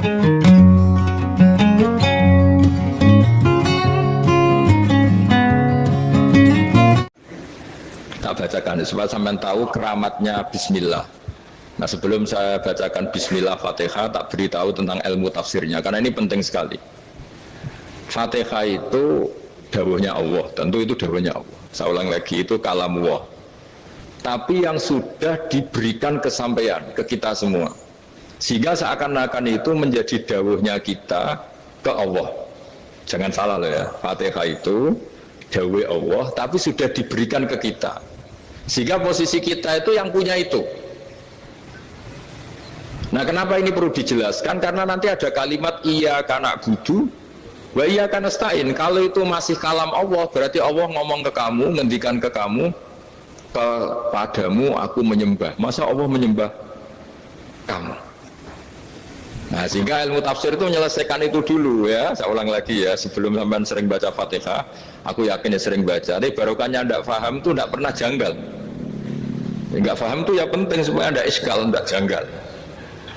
Tak bacakan supaya sampean tahu keramatnya bismillah. Nah, sebelum saya bacakan bismillah Fatihah, tak beritahu tentang ilmu tafsirnya karena ini penting sekali. Fatihah itu dawuhnya Allah, tentu itu dawuhnya Allah. Saya ulang lagi, itu kalamullah. Tapi yang sudah diberikan kesampaian ke kita semua. Sehingga seakan-akan itu menjadi dawuhnya kita ke Allah. Jangan salah loh ya, Fatihah itu dawuh Allah tapi sudah diberikan ke kita. Sehingga posisi kita itu yang punya itu. Nah, kenapa ini perlu dijelaskan? Karena nanti ada kalimat iyyaka na'budu wa iyyaka nasta'in. Kalau itu masih kalam Allah, berarti Allah ngomong ke kamu, ngendikan ke kamu, kepadamu aku menyembah. Masa Allah menyembah kamu? Nah, sehingga ilmu tafsir itu menyelesaikan itu dulu ya. Saya ulang lagi ya, sebelum sampean sering baca Fatihah, aku yakin ya sering baca. Tapi barokahnya tidak paham itu tidak pernah janggal. Enggak paham itu ya penting supaya tidak iskal, tidak janggal.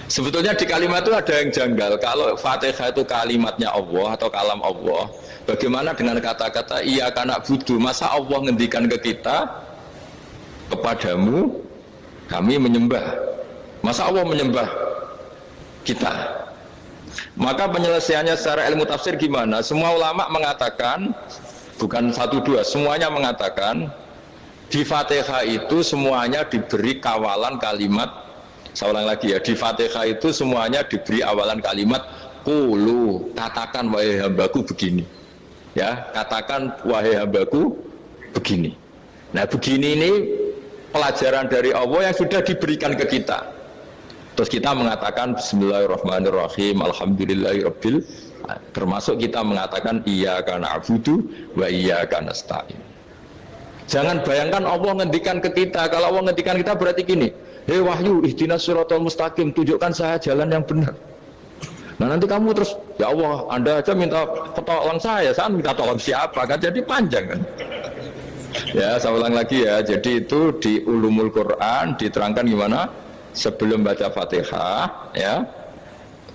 Sebetulnya di kalimat itu ada yang janggal. Kalau Fatihah itu kalimatnya Allah atau kalam Allah, bagaimana dengan kata-kata iyyaka na'budu? Masa Allah ngendikan ke kita, kepadamu kami menyembah? Masa Allah menyembah kita? Maka penyelesaiannya secara ilmu tafsir gimana? Semua ulama mengatakan, bukan satu dua, semuanya mengatakan di Fatihah itu semuanya diberi kawalan kalimat. Saya ulang lagi ya, di Fatihah itu semuanya diberi awalan kalimat qulu, katakan wahai hambaku begini. Ya, katakan wahai hambaku begini. Nah, begini ini pelajaran dari Allah yang sudah diberikan ke kita. Terus kita mengatakan bismillahirrahmanirrahim, alhamdulillahirabbil, termasuk kita mengatakan iyyaka na'budu wa iyyaka nasta'in. Jangan bayangkan Allah ngendikan ke kita. Kalau Allah ngendikan kita berarti gini, hei wahyu ihdinas siratal mustaqim, tunjukkan saya jalan yang benar. Nah, nanti kamu terus, ya Allah, Anda aja minta tolong saya minta tolong siapa? Kan jadi panjang kan. Ya, saya ulang lagi ya. Jadi itu di Ulumul Quran diterangkan gimana? Sebelum baca Fatihah, ya.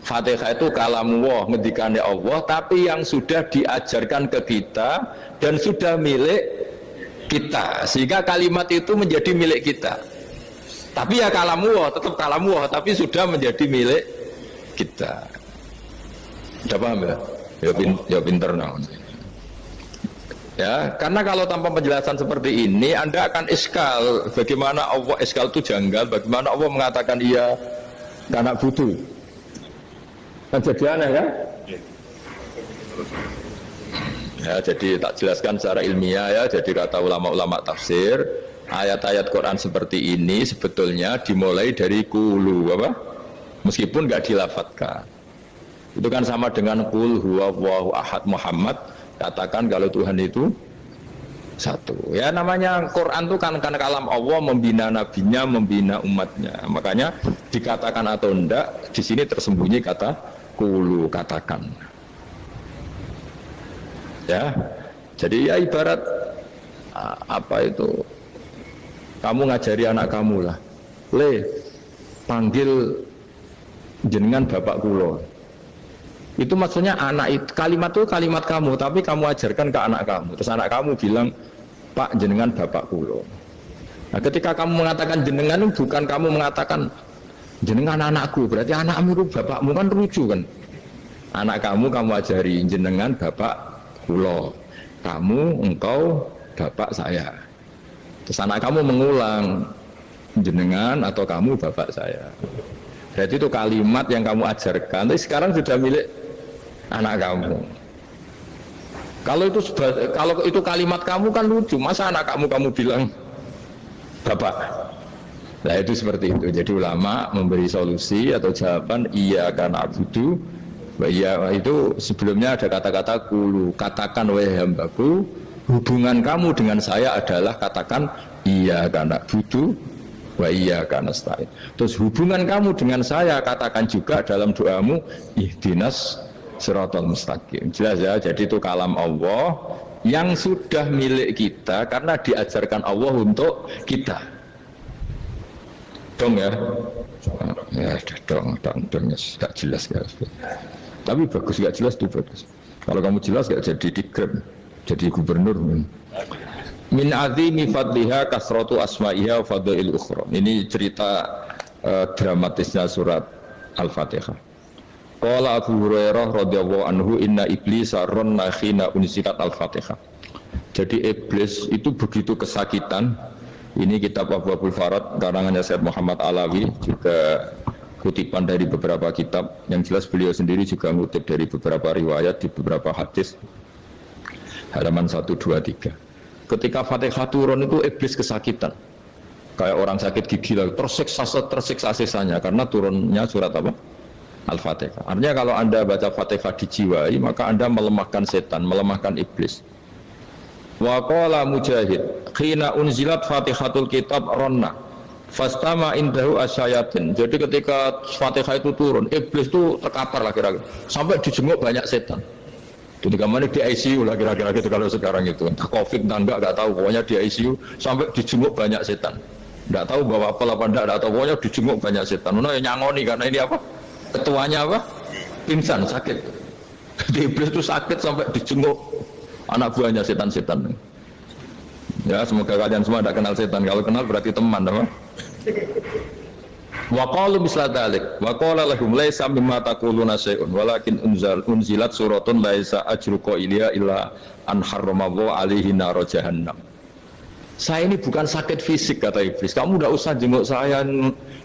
Fatihah itu kalamullah, ngendikannya Allah, tapi yang sudah diajarkan ke kita dan sudah milik kita, sehingga kalimat itu menjadi milik kita. Tapi ya kalamullah, tetap kalamullah, tapi sudah menjadi milik kita. Sudah paham ya? Ya pinter nah. Ya, karena kalau tanpa penjelasan seperti ini, Anda akan iskal. Bagaimana Allah iskal itu janggal? Bagaimana Allah mengatakan iya karena butuh? Kan jadi aneh ya? Ya, jadi tak jelaskan secara ilmiah ya. Jadi kata ulama-ulama tafsir, ayat-ayat Quran seperti ini sebetulnya dimulai dari qulu apa? Meskipun nggak dilafatkan. Itu kan sama dengan qul huwallahu ahad Muhammad. Katakan kalau Tuhan itu satu. Ya, namanya Quran itu kan kalam Allah, membina nabinya, membina umatnya. Makanya dikatakan atau enggak, di sini tersembunyi kata qulu, katakan. Ya, jadi ya ibarat apa itu? Kamu ngajari anak kamu lah, panggil jenengan bapak kulo. Itu maksudnya anak itu, kalimat itu kalimat kamu, tapi kamu ajarkan ke anak kamu. Terus anak kamu bilang, Pak jenengan bapak kulo. Nah, ketika kamu mengatakan jenengan, bukan kamu mengatakan jenengan anakku, berarti anakmu itu bapakmu, kan lucu kan? Anak kamu ajari jenengan bapak kulo, kamu engkau bapak saya. Terus anak kamu mengulang jenengan atau kamu bapak saya. Berarti itu kalimat yang kamu ajarkan, tapi sekarang sudah milik anak kamu. Kalau itu kalimat kamu kan lucu, masa anak kamu bilang bapak? Nah, itu seperti itu. Jadi ulama memberi solusi atau jawaban iyyaka na'budu wa iyyaka, itu sebelumnya ada kata-kata qulu, katakan wahai hambaku, hubungan kamu dengan saya adalah katakan iyyaka na'budu wa iyyaka nasta'in. Terus hubungan kamu dengan saya katakan juga dalam doamu ihdinas siratal mustaqim. Jelas ya, jadi itu kalam Allah yang sudah milik kita karena diajarkan Allah untuk kita. Dong ya. Ya sudah dong ya gak jelas ya. Tapi bagus gak jelas itu bagus. Kalau kamu jelas gak jadi dikrem, jadi gubernur. Min azimi fadliha kasratu asma'iha wa fadail ukhra. Ini cerita dramatisnya surat Al-Fatihah. Qala Abu Hurairah radhiyallahu anhu inna iblisa ranna khina unsikat Al-Fatihah. Jadi iblis itu begitu kesakitan. Ini kitab Abwaabul Farad karangannya Syekh Muhammad Alawi, juga kutipan dari beberapa kitab. Yang jelas beliau sendiri juga ngutip dari beberapa riwayat di beberapa hadis. Halaman 1, 2, 3. Ketika Fatihah turun itu iblis kesakitan. Kayak orang sakit gigi lah, tersiksa sisanya karena turunnya surat apa? Al-Fatihah. Artinya kalau Anda baca Fatihah dijiwai, maka Anda melemahkan setan, melemahkan iblis. Wa qala Mujahid, khina unzilat Fatihatul Kitab ronna fastama indahu asyayatin. Jadi ketika Fatihah itu turun, iblis itu terkapar lah kira-kira. Sampai dijenguk banyak setan. Jadi kemana di ICU lah kira-kira gitu kalau sekarang itu. Entah Covid entah enggak tahu, pokoknya di ICU sampai dijenguk banyak setan. Enggak tahu bawa apa enggak tahu, pokoknya dijenguk banyak setan. Ono yang nyangoni karena ini apa? Ketuanya apa? Pingsan, sakit. Di iblis itu sakit sampai dijenguk anak buahnya setan-setan. Ya, semoga kalian semua tidak kenal setan. Kalau kenal berarti teman, apa? Wa qalu misla dzalik wa qala lahum laisa mimma taquluna syai'un walakin unzilat suratun laisa ajru qailiha illa an harramallahu alaihi nar jahannam. Saya ini bukan sakit fisik kata iblis. Kamu tidak usah jenguk saya,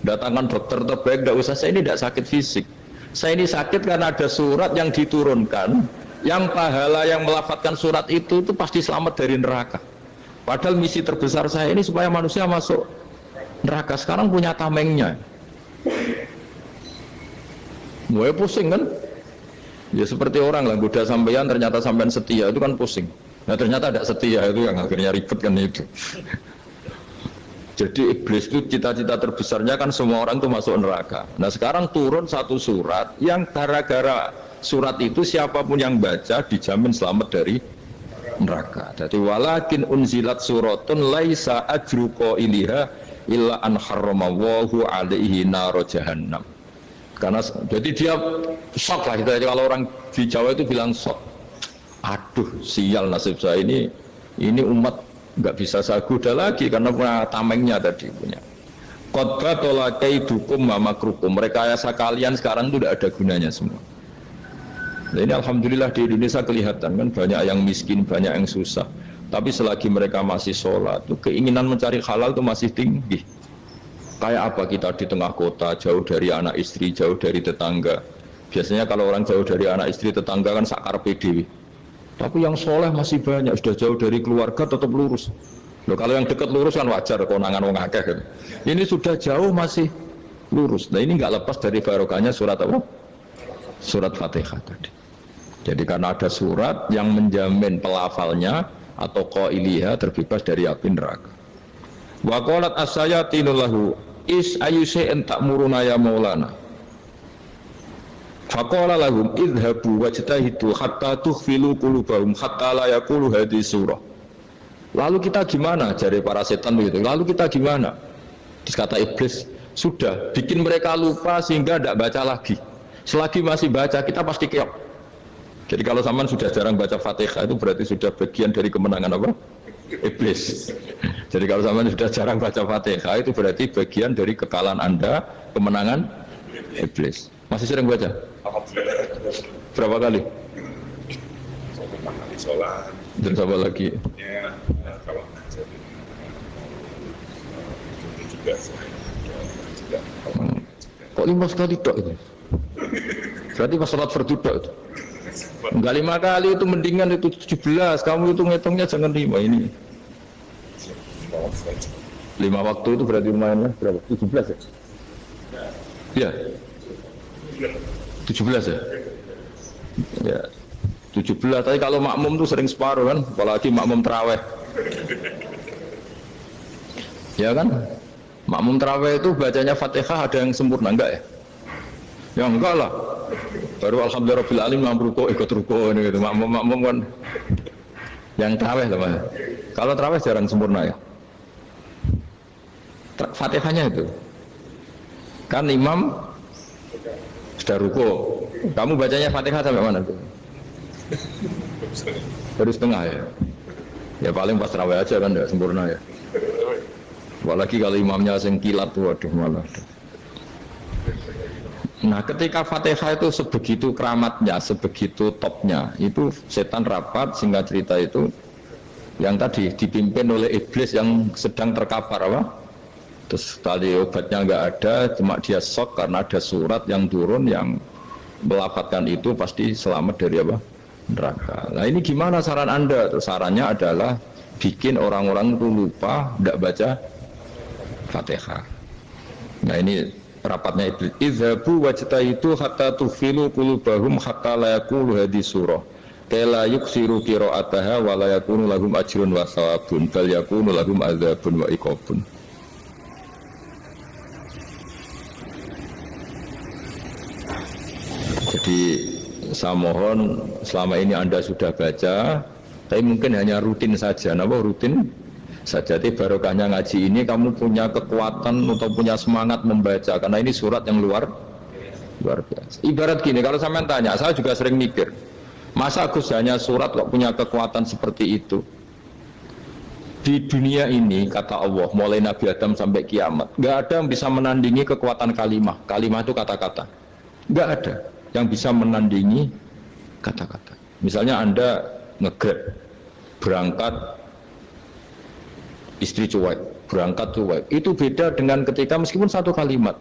datangkan dokter terbaik, tidak usah. Saya ini tidak sakit fisik. Saya ini sakit karena ada surat yang diturunkan, yang pahala yang melafadzkan surat itu pasti selamat dari neraka. Padahal misi terbesar saya ini supaya manusia masuk neraka. Sekarang punya tamengnya. Mulai pusing kan? Ya seperti orang lah, goda sampean ternyata sampean setia, itu kan pusing. Nah ternyata tidak setia, itu yang akhirnya ribet kan itu. Jadi iblis itu cita-cita terbesarnya kan semua orang itu masuk neraka. Nah sekarang turun satu surat yang gara-gara surat itu siapapun yang baca dijamin selamat dari neraka. Jadi walakin unzilat suratun laisa ajru qailiha illa an harramallahu alaihi nar jahannam. Karena jadi dia shock lah gitu. Kalau orang di Jawa itu bilang shock. Aduh sial nasib saya ini umat nggak bisa saya goda lagi karena punya tamengnya tadi punya. Qad tolakaidukum wa makrukum. Rekayasa kalian sekarang itu tidak ada gunanya semua. Nah, ini alhamdulillah di Indonesia kelihatan kan banyak yang miskin, banyak yang susah. Tapi selagi mereka masih sholat, tuh keinginan mencari halal itu masih tinggi. Kayak apa kita di tengah kota, jauh dari anak istri, jauh dari tetangga. Biasanya kalau orang jauh dari anak istri, tetangga kan sakar PDW. Tapi yang soleh masih banyak, sudah jauh dari keluarga tetap lurus. Loh, kalau yang dekat lurus kan wajar, konangan wong akeh. Gitu. Ini sudah jauh masih lurus. Nah ini nggak lepas dari barokahnya surat apa? Surat Fatihah tadi. Jadi karena ada surat yang menjamin pelafalnya atau qailiha terbebas dari api neraka. Wa qalat as-sayatinu lahu is ayyusai'in ta'muruna ya maulana. Faqala lahum idhabu wajtahidu hatta tukhfilu qulubahum hatta la yaqulu hadhihi surah. Lalu kita gimana? Jari para setan begitu. Lalu kita gimana? Terus kata iblis, sudah bikin mereka lupa sehingga tidak baca lagi. Selagi masih baca kita pasti keok. Jadi kalau zaman sudah jarang baca Fatihah itu berarti sudah bagian dari kemenangan apa? Iblis. Jadi kalau zaman sudah jarang baca Fatihah itu berarti bagian dari kekalahan Anda, kemenangan iblis. Masih sering baca? Berapa kali? Sholat. Dan sama lagi? Ya, kalau ngajar juga juga. Kok 5 kali tok itu? Berarti pas sholat fardu tok itu? Enggak 5 kali itu mendingan itu 17. Kamu itu ngitungnya jangan 5 ini. 5 waktu itu berarti lumayan lah. Berapa? 17 ya? Iya. 17 ya? Ya. 17. Tapi kalau makmum tuh sering separuh kan, apalagi makmum tarawih. Ya kan? Makmum tarawih itu bacanya Fatihah ada yang sempurna enggak ya? Ya enggak lah. Baru alhamdulillahirabbil alamin mampu ikut ruko ini gitu. Makmum kan yang tarawih lah. Kalau tarawih jarang sempurna ya. Fatihahnya itu. Kan imam sudah ruko. Kamu bacanya Fatihah sampai mana tuh? Baru setengah ya. Ya paling pas terawih aja kan enggak sempurna ya. Apalagi kalau imamnya sing kilat tuh, waduh malah. Nah, ketika Fatihah itu sebegitu keramatnya, sebegitu topnya, itu setan rapat, singkat cerita itu yang tadi dipimpin oleh iblis yang sedang terkapar apa? Terus tadi obatnya nggak ada, cuma dia shock karena ada surat yang turun yang melafatkan itu pasti selamat dari apa? Neraka. Nah ini gimana saran Anda? Terus sarannya adalah bikin orang-orang itu lupa, tidak baca Fatihah. Nah ini rapatnya iblis. Idzabu wajtahidu hatta tufilu qulubahum hatta la yaqulu hadhihi surah. Kala yuksiru qira'ataha wa la yakunu lahum ajrun wa thawabun bal yakunu lahum adzabun wa iqabun. Jadi saya mohon selama ini Anda sudah baca, tapi mungkin hanya rutin saja. Kenapa rutin saja? Jadi barokahnya ngaji ini kamu punya kekuatan atau punya semangat membaca, karena ini surat yang luar biasa. Ibarat gini, kalau sampean tanya, saya juga sering mikir, masa Gus hanya surat kok punya kekuatan seperti itu? Di dunia ini kata Allah, mulai Nabi Adam sampai kiamat, nggak ada yang bisa menandingi kekuatan kalimah. Kalimah itu kata-kata, nggak ada yang bisa menandingi kata-kata. Misalnya Anda nge-grab, berangkat istri cuek, berangkat cuek, itu beda dengan ketika meskipun satu kalimat,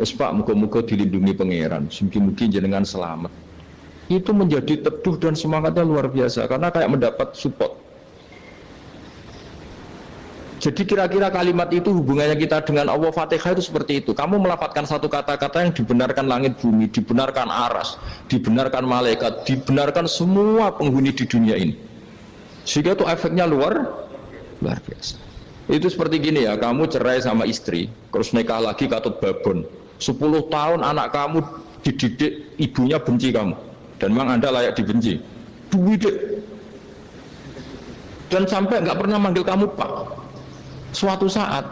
wes Pak, muga-muga dilindungi pangeran, mungkin jenengan selamat, itu menjadi teduh dan semangatnya luar biasa karena kayak mendapat support. Jadi kira-kira kalimat itu hubungannya kita dengan Allah, Fatihah itu seperti itu. Kamu melafadzkan satu kata-kata yang dibenarkan langit bumi, dibenarkan aras, dibenarkan malaikat, dibenarkan semua penghuni di dunia ini. Sehingga itu efeknya luar biasa. Itu seperti gini ya, kamu cerai sama istri, terus nikah lagi katut babon. 10 tahun anak kamu dididik, ibunya benci kamu. Dan memang Anda layak dibenci. Dididik. Dan sampai nggak pernah manggil kamu Pak. Suatu saat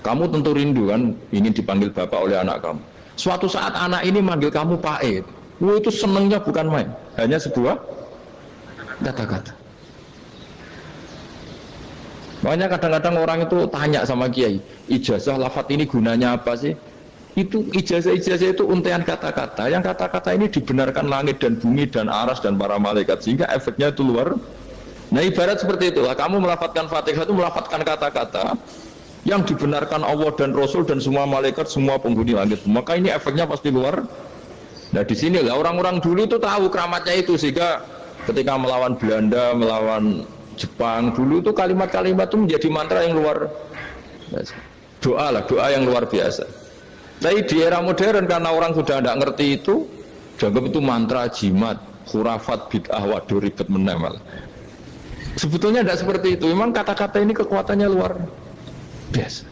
kamu tentu rindu kan ingin dipanggil bapak oleh anak kamu. Suatu saat anak ini manggil kamu Pak E. Itu senengnya bukan main, hanya sebuah kata-kata. Makanya kadang-kadang orang itu tanya sama kiai, ijazah lafadz ini gunanya apa sih? Itu ijazah itu untaian kata-kata. Yang kata-kata ini dibenarkan langit dan bumi dan aras dan para malaikat, sehingga efeknya itu luar. Nah ibarat seperti itulah, kamu melafadzkan Fatihah itu melafadzkan kata-kata yang dibenarkan Allah dan Rasul dan semua malaikat, semua penghuni langit. Maka ini efeknya pasti luar. Nah di sini lah orang-orang dulu itu tahu keramatnya itu, sehingga ketika melawan Belanda, melawan Jepang dulu itu kalimat-kalimat itu menjadi mantra yang luar biasa. Doa yang luar biasa. Tapi di era modern karena orang sudah tidak ngerti itu, dianggap itu mantra, jimat, khurafat, bid'ah, waduh ribet menemal. Sebetulnya tidak seperti itu. Memang kata-kata ini kekuatannya luar biasa.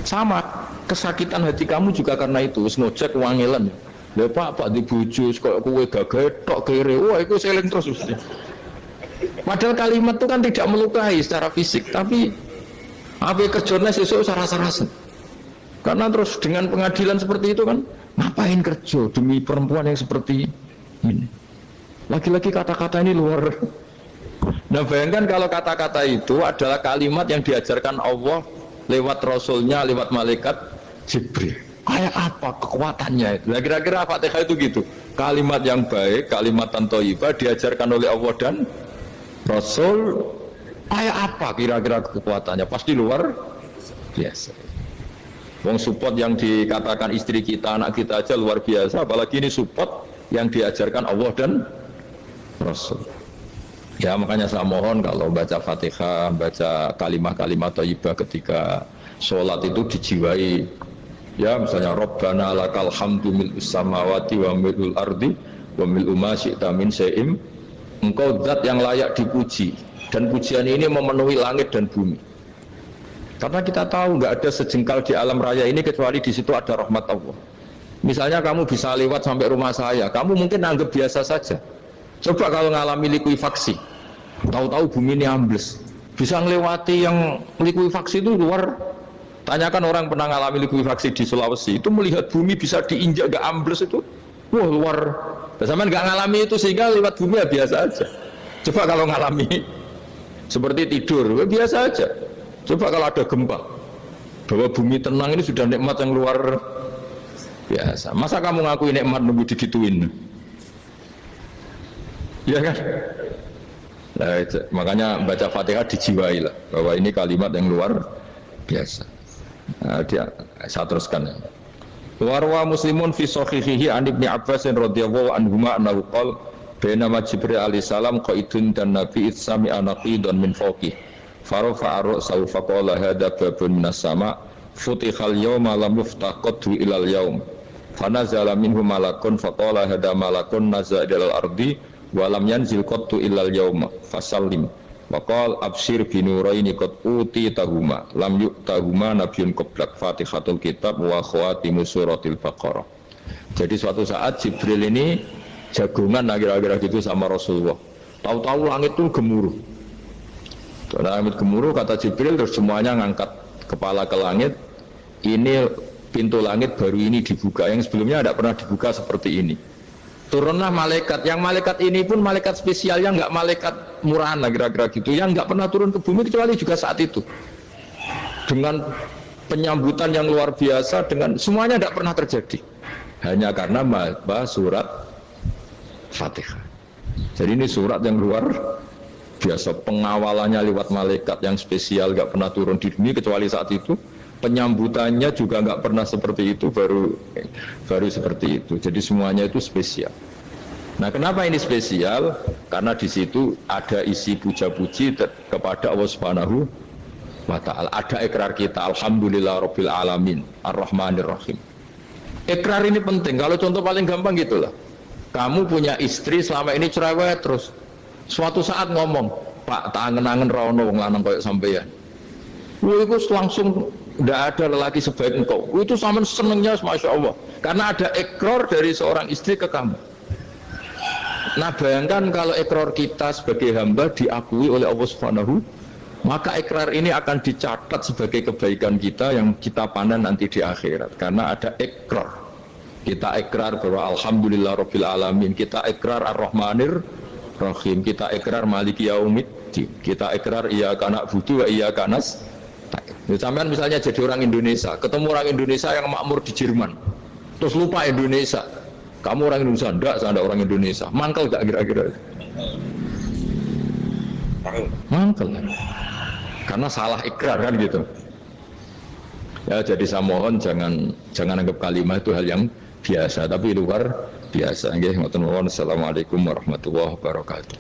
Sama kesakitan hati kamu juga karena itu. Ngojek wangilan. Lha Pak di bojo kok kowe gagahe tok kere. Wah, iku seling terus. Padahal kalimat itu kan tidak melukai secara fisik, tapi apa kerjanya sesuk saras-sarasen. Karena terus dengan pengadilan seperti itu kan, ngapain kerja demi perempuan yang seperti ini? Lagi-lagi kata-kata ini luar. Nah bayangkan kalau kata-kata itu adalah kalimat yang diajarkan Allah lewat Rasulnya, lewat malaikat Jibril. Kayak apa kekuatannya itu? Nah kira-kira Fatihah itu gitu. Kalimat yang baik, kalimat thayyibah diajarkan oleh Allah dan Rasul. Kayak apa kira-kira kekuatannya? Pasti luar biasa. Wong support yang dikatakan istri kita, anak kita aja luar biasa. Apalagi ini support yang diajarkan Allah dan Rasul. Ya makanya saya mohon kalau baca Fatihah, baca kalimat-kalimat thayyibah ketika sholat itu dijiwai. Ya misalnya Rabbana lakal hamdu mil'us samawati wa mil'ul ardi wa mil'u ma syi'ta min syai'im. Engkau zat yang layak dipuji, dan pujian ini memenuhi langit dan bumi. Karena kita tahu nggak ada sejengkal di alam raya ini kecuali di situ ada rahmat Allah. Misalnya kamu bisa lewat sampai rumah saya, kamu mungkin anggap biasa saja. Coba kalau ngalami likuifaksi, tahu-tahu bumi ini ambles, bisa ngelewati yang likuifaksi itu luar. Tanyakan orang pernah ngalami likuifaksi di Sulawesi, itu melihat bumi bisa diinjak gak ambles itu, wah luar. Sama nggak ngalami itu sehingga lewat bumi ya biasa aja. Coba kalau ngalami seperti tidur, ya biasa aja. Coba kalau ada gempa, bahwa bumi tenang ini sudah nikmat yang luar biasa. Masa kamu ngakui nikmat nunggu digituin? Ya kan? Nah, makanya baca Fatihah dijiwai lah, bahwa ini kalimat yang luar biasa. Nah, saya teruskan. Warwa Muslimun fi sahihihi an Ibnu Abbas radhiyallahu anhuma annahu qala bainama Jibril alaihi salam qaidun dan Nabi sami'a naqidan min fawqih farafa'a ra'sahu faqala hadza babun minas sama' futihal yawma lam yuftah qaddu ilal yawm fanazala minhu malakun faqala hadza malakun nazala ilal ardi wa lam yanzil qaddu ilal yawma fasallim waqal abshir binuraini qad uti tahuma lam yu'tahuma nabiyyun qablak fatihatul kitab wa khawatimu suratil baqarah. Jadi suatu saat Jibril ini jagungan kira-kira gitu sama Rasulullah, tahu-tahu langit itu gemuruh. Langit gemuruh kata Jibril, terus semuanya ngangkat kepala ke langit. Ini pintu langit baru ini dibuka, yang sebelumnya tidak pernah dibuka seperti ini. Turunlah malaikat, yang malaikat ini pun malaikat spesial, yang nggak malaikat murahan lah kira-kira gitu, yang nggak pernah turun ke bumi kecuali juga saat itu, dengan penyambutan yang luar biasa, dengan semuanya tidak pernah terjadi, hanya karena bahas surat Fatihah. Jadi ini surat yang luar biasa, pengawalannya lewat malaikat yang spesial, nggak pernah turun di bumi kecuali saat itu. Penyambutannya juga nggak pernah seperti itu, baru seperti itu. Jadi semuanya itu spesial. Nah, kenapa ini spesial? Karena di situ ada isi puja-puji kepada Allah Subhanahu wa Ta'ala. Ada ikrar kita, Alhamdulillah Rabbil Alamin, Ar-Rahmanir Rahim. Ikrar ini penting. Kalau contoh paling gampang gitulah. Kamu punya istri selama ini cerewet terus. Suatu saat ngomong, Pak, tak angen-angen rawono wong lanang koyo sampeyan. Itu langsung tidak ada lelaki sebaik engkau. Itu sama senengnya, Masya Allah. Karena ada ikrar dari seorang istri ke kamu. Nah, bayangkan kalau ikrar kita sebagai hamba diakui oleh Allah Subhanahu, maka ikrar ini akan dicatat sebagai kebaikan kita yang kita panen nanti di akhirat. Karena ada ikrar. Kita ikrar bahwa Alhamdulillah Rabbil Alamin. Kita ikrar Ar-Rahmanir Rahim. Kita ikrar Maliki Yaumiddin. Kita ikrar Iyyaka na'budu wa iyyaka nasta'in. Sampean misalnya jadi orang Indonesia, ketemu orang Indonesia yang makmur di Jerman, terus lupa Indonesia. Kamu orang Indonesia, enggak, saya ada orang Indonesia. Mangkel gak kira-kira? Mangkel. Karena salah ikrar kan gitu. Ya, jadi saya mohon jangan anggap kalimat itu hal yang biasa, tapi luar biasa. Nggih, ngoten mawon. Assalamualaikum warahmatullahi wabarakatuh.